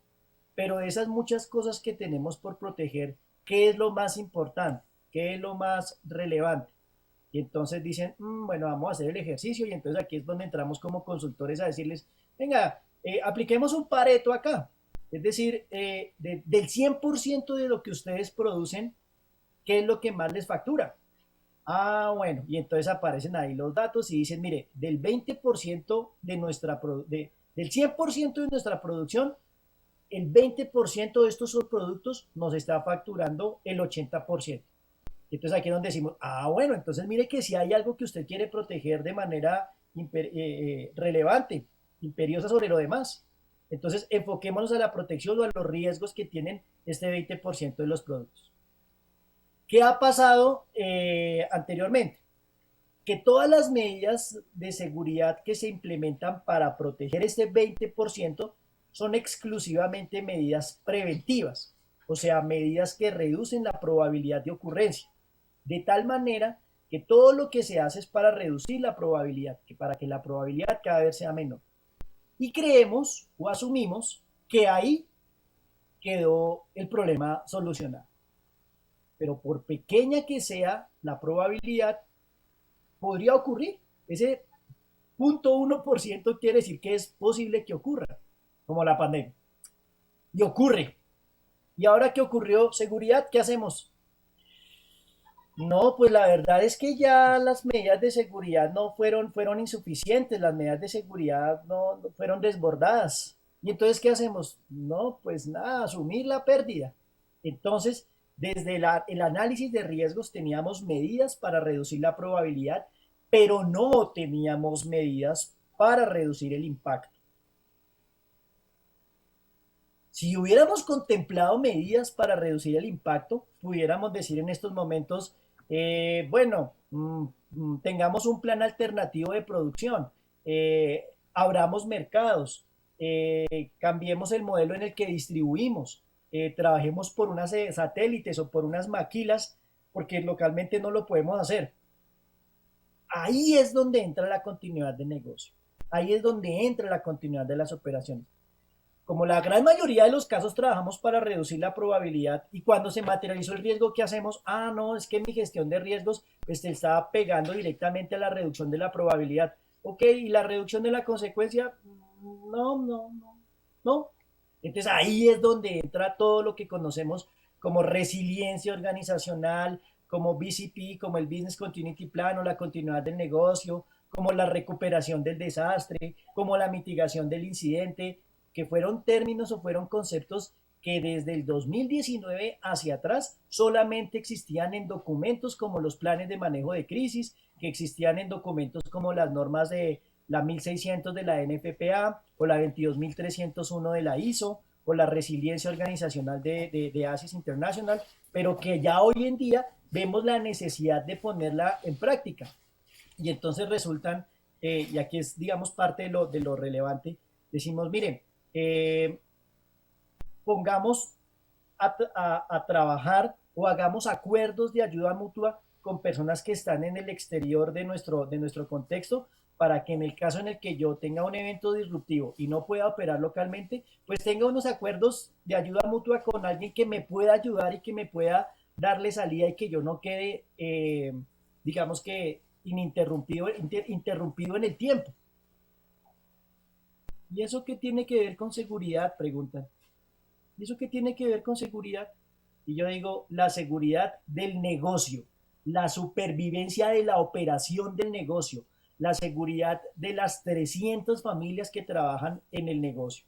Pero de esas muchas cosas que tenemos por proteger, ¿qué es lo más importante? ¿Qué es lo más relevante? Y entonces dicen, bueno, vamos a hacer el ejercicio, y entonces aquí es donde entramos como consultores a decirles, venga, apliquemos un Pareto acá. Es decir, del 100% de lo que ustedes producen, ¿qué es lo que más les factura? Ah, bueno, y entonces aparecen ahí los datos y dicen, mire, del 20% del 100% de nuestra producción, el 20% de estos subproductos nos está facturando el 80%. Entonces aquí es donde decimos, bueno, entonces mire que si hay algo que usted quiere proteger de manera relevante, imperiosa sobre lo demás, entonces enfoquémonos a la protección o a los riesgos que tienen este 20% de los productos. ¿Qué ha pasado anteriormente? que todas las medidas de seguridad que se implementan para proteger este 20% son exclusivamente medidas preventivas, o sea, medidas que reducen la probabilidad de ocurrencia, de tal manera que todo lo que se hace es para reducir la probabilidad, para que la probabilidad cada vez sea menor. Y creemos o asumimos que ahí quedó el problema solucionado. Pero por pequeña que sea la probabilidad, podría ocurrir. Ese 0.1% quiere decir que es posible que ocurra, como la pandemia. Y ocurre. ¿Y ahora qué ocurrió? Seguridad, ¿qué hacemos? No, pues la verdad es que ya las medidas de seguridad no fueron insuficientes, las medidas de seguridad no fueron desbordadas. ¿Y entonces qué hacemos? No, pues nada, asumir la pérdida. Entonces, desde el análisis de riesgos teníamos medidas para reducir la probabilidad, pero no teníamos medidas para reducir el impacto. Si hubiéramos contemplado medidas para reducir el impacto, pudiéramos decir en estos momentos, tengamos un plan alternativo de producción, abramos mercados, cambiemos el modelo en el que distribuimos, trabajemos por unas satélites o por unas maquilas, porque localmente no lo podemos hacer. Ahí es donde entra la continuidad de negocio, ahí es donde entra la continuidad de las operaciones. Como la gran mayoría de los casos trabajamos para reducir la probabilidad y cuando se materializó el riesgo, ¿qué hacemos? Ah, no, es que mi gestión de riesgos pues, te estaba pegando directamente a la reducción de la probabilidad. Ok, ¿y la reducción de la consecuencia? No. Entonces ahí es donde entra todo lo que conocemos como resiliencia organizacional, como BCP, como el Business Continuity Plan o la continuidad del negocio, como la recuperación del desastre, como la mitigación del incidente, que fueron términos o fueron conceptos que desde el 2019 hacia atrás solamente existían en documentos como los planes de manejo de crisis, que existían en documentos como las normas de la 1600 de la NFPA o la 22301 de la ISO o la resiliencia organizacional de ASIS International, pero que ya hoy en día vemos la necesidad de ponerla en práctica. Y entonces resultan, y aquí es digamos parte de lo relevante, decimos, miren, pongamos a trabajar o hagamos acuerdos de ayuda mutua con personas que están en el exterior de nuestro contexto para que en el caso en el que yo tenga un evento disruptivo y no pueda operar localmente, pues tenga unos acuerdos de ayuda mutua con alguien que me pueda ayudar y que me pueda darle salida y que yo no quede, digamos que interrumpido en el tiempo. ¿Y eso qué tiene que ver con seguridad? Preguntan. ¿Y eso qué tiene que ver con seguridad? Y yo digo, la seguridad del negocio, la supervivencia de la operación del negocio, la seguridad de las 300 familias que trabajan en el negocio.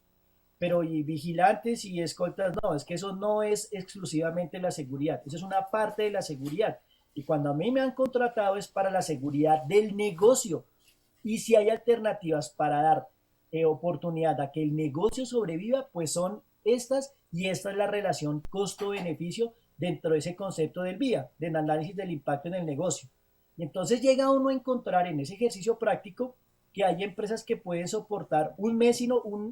Pero y vigilantes y escoltas, no, es que eso no es exclusivamente la seguridad, eso es una parte de la seguridad. Y cuando a mí me han contratado es para la seguridad del negocio. Y si hay alternativas para dar oportunidad a que el negocio sobreviva, pues son estas, y esta es la relación costo-beneficio dentro de ese concepto del VIA, del análisis del impacto en el negocio. Y entonces llega uno a encontrar en ese ejercicio práctico que hay empresas que pueden soportar un mes,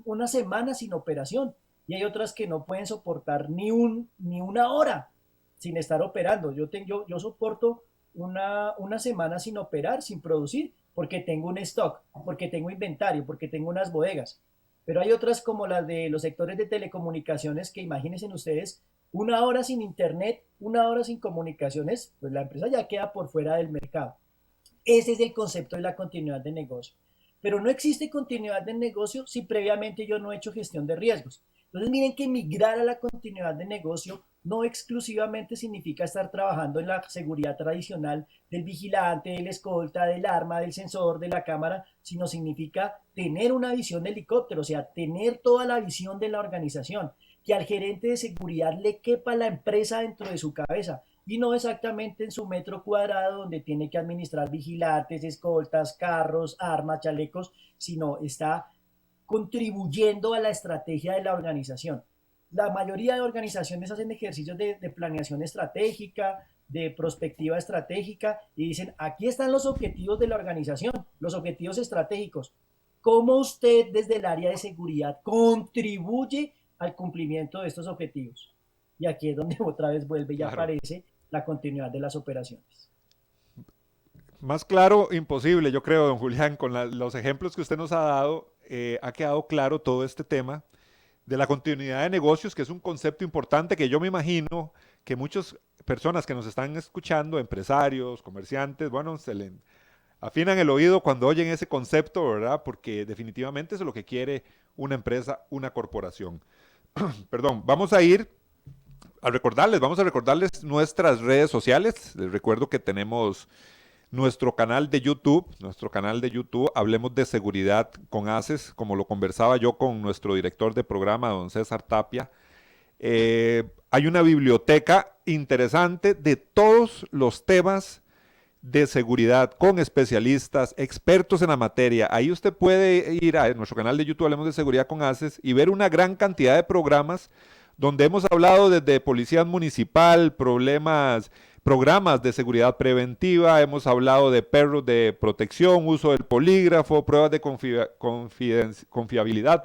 una semana sin operación, y hay otras que no pueden soportar ni una hora sin estar operando. Yo soporto una semana sin operar, sin producir, porque tengo un stock, porque tengo inventario, porque tengo unas bodegas. Pero hay otras como las de los sectores de telecomunicaciones que imagínense ustedes, una hora sin internet, una hora sin comunicaciones, pues la empresa ya queda por fuera del mercado. Ese es el concepto de la continuidad de negocio. Pero no existe continuidad de negocio si previamente yo no he hecho gestión de riesgos. Entonces miren que migrar a la continuidad de negocio no exclusivamente significa estar trabajando en la seguridad tradicional del vigilante, del escolta, del arma, del sensor, de la cámara, sino significa tener una visión de helicóptero, o sea, tener toda la visión de la organización, que al gerente de seguridad le quepa la empresa dentro de su cabeza y no exactamente en su metro cuadrado donde tiene que administrar vigilantes, escoltas, carros, armas, chalecos, sino está contribuyendo a la estrategia de la organización. La mayoría de organizaciones hacen ejercicios de planeación estratégica, de prospectiva estratégica y dicen, aquí están los objetivos de la organización, los objetivos estratégicos. ¿Cómo usted desde el área de seguridad contribuye al cumplimiento de estos objetivos? Y aquí es donde otra vez vuelve y aparece la continuidad de las operaciones. Más claro, imposible, yo creo, don Julián, con los ejemplos que usted nos ha dado, ha quedado claro todo este tema de la continuidad de negocios, que es un concepto importante que yo me imagino que muchas personas que nos están escuchando, empresarios, comerciantes, bueno, se le afinan el oído cuando oyen ese concepto, ¿verdad? Porque definitivamente eso es lo que quiere una empresa, una corporación. Perdón, vamos a recordarles nuestras redes sociales. Les recuerdo que tenemos nuestro canal de YouTube, Hablemos de Seguridad con ACES, como lo conversaba yo con nuestro director de programa, don César Tapia. Hay una biblioteca interesante de todos los temas de seguridad con especialistas, expertos en la materia. Ahí usted puede ir a nuestro canal de YouTube, Hablemos de Seguridad con ACES, y ver una gran cantidad de programas donde hemos hablado desde policía municipal, programas de seguridad preventiva, hemos hablado de perros de protección, uso del polígrafo, pruebas de confiabilidad,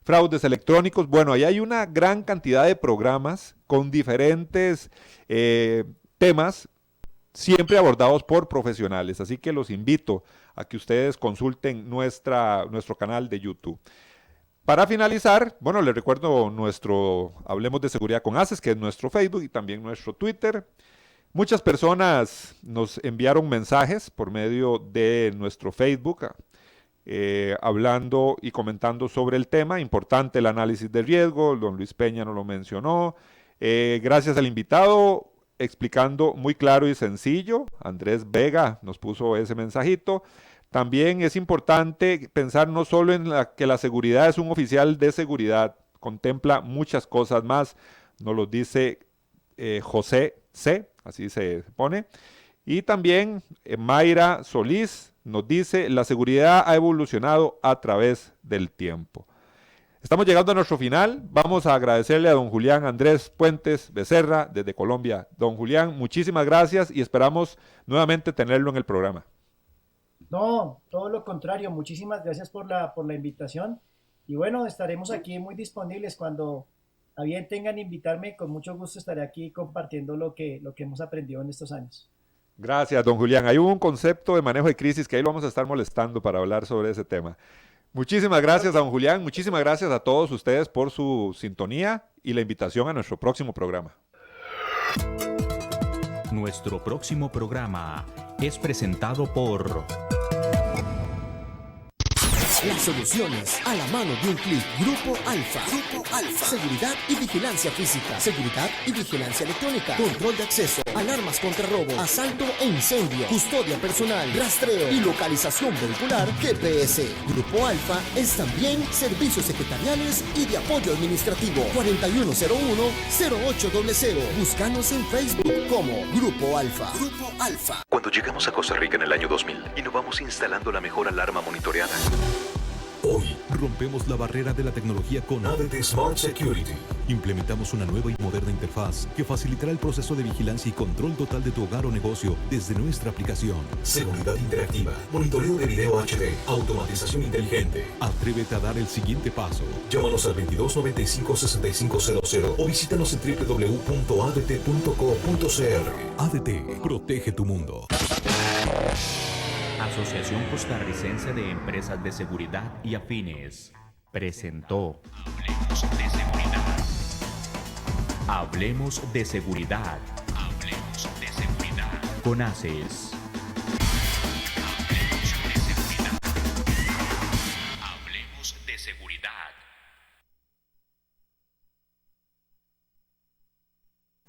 fraudes electrónicos. Bueno, ahí hay una gran cantidad de programas con diferentes temas, siempre abordados por profesionales. Así que los invito a que ustedes consulten nuestro canal de YouTube. Para finalizar, bueno, les recuerdo nuestro Hablemos de Seguridad con ACES, que es nuestro Facebook y también nuestro Twitter. Muchas personas nos enviaron mensajes por medio de nuestro Facebook, hablando y comentando sobre el tema. Importante el análisis de riesgo, don Luis Peña nos lo mencionó. Gracias al invitado, explicando muy claro y sencillo. Andrés Vega nos puso ese mensajito. También es importante pensar no solo en que la seguridad es un oficial de seguridad, contempla muchas cosas más, nos lo dice José C., así se pone. Y también Mayra Solís nos dice, la seguridad ha evolucionado a través del tiempo. Estamos llegando a nuestro final. Vamos a agradecerle a don Julián Andrés Puentes Becerra desde Colombia. Don Julián, muchísimas gracias y esperamos nuevamente tenerlo en el programa. No, todo lo contrario. Muchísimas gracias por la invitación. Y bueno, estaremos aquí muy disponibles cuando a bien tengan invitarme. Con mucho gusto estaré aquí compartiendo lo que hemos aprendido en estos años. Gracias, don Julián. Hay un concepto de manejo de crisis que ahí lo vamos a estar molestando para hablar sobre ese tema. Muchísimas gracias a don Julián. Muchísimas gracias a todos ustedes por su sintonía y la invitación a nuestro próximo programa. Nuestro próximo programa es presentado por... Las soluciones a la mano de un clic. Grupo Alfa. Grupo Alfa. Seguridad y vigilancia física. Seguridad y vigilancia electrónica. Control de acceso. Alarmas contra robo. Asalto e incendio. Custodia personal. Rastreo y localización vehicular. GPS. Grupo Alfa es también servicios secretariales y de apoyo administrativo. 4101-0800. Búscanos en Facebook como Grupo Alfa. Grupo Alfa. Cuando llegamos a Costa Rica en el año 2000, innovamos instalando la mejor alarma monitoreada. Hoy rompemos la barrera de la tecnología con ADT Smart Security. Implementamos una nueva y moderna interfaz que facilitará el proceso de vigilancia y control total de tu hogar o negocio desde nuestra aplicación. Seguridad interactiva, monitoreo de video HD, automatización inteligente. Atrévete a dar el siguiente paso. Llámanos al 2295-6500 o visítanos en www.adt.co.cr. ADT, protege tu mundo. Asociación Costarricense de Empresas de Seguridad y Afines presentó Hablemos de Seguridad. Hablemos de Seguridad. Con ACES. Hablemos de Seguridad.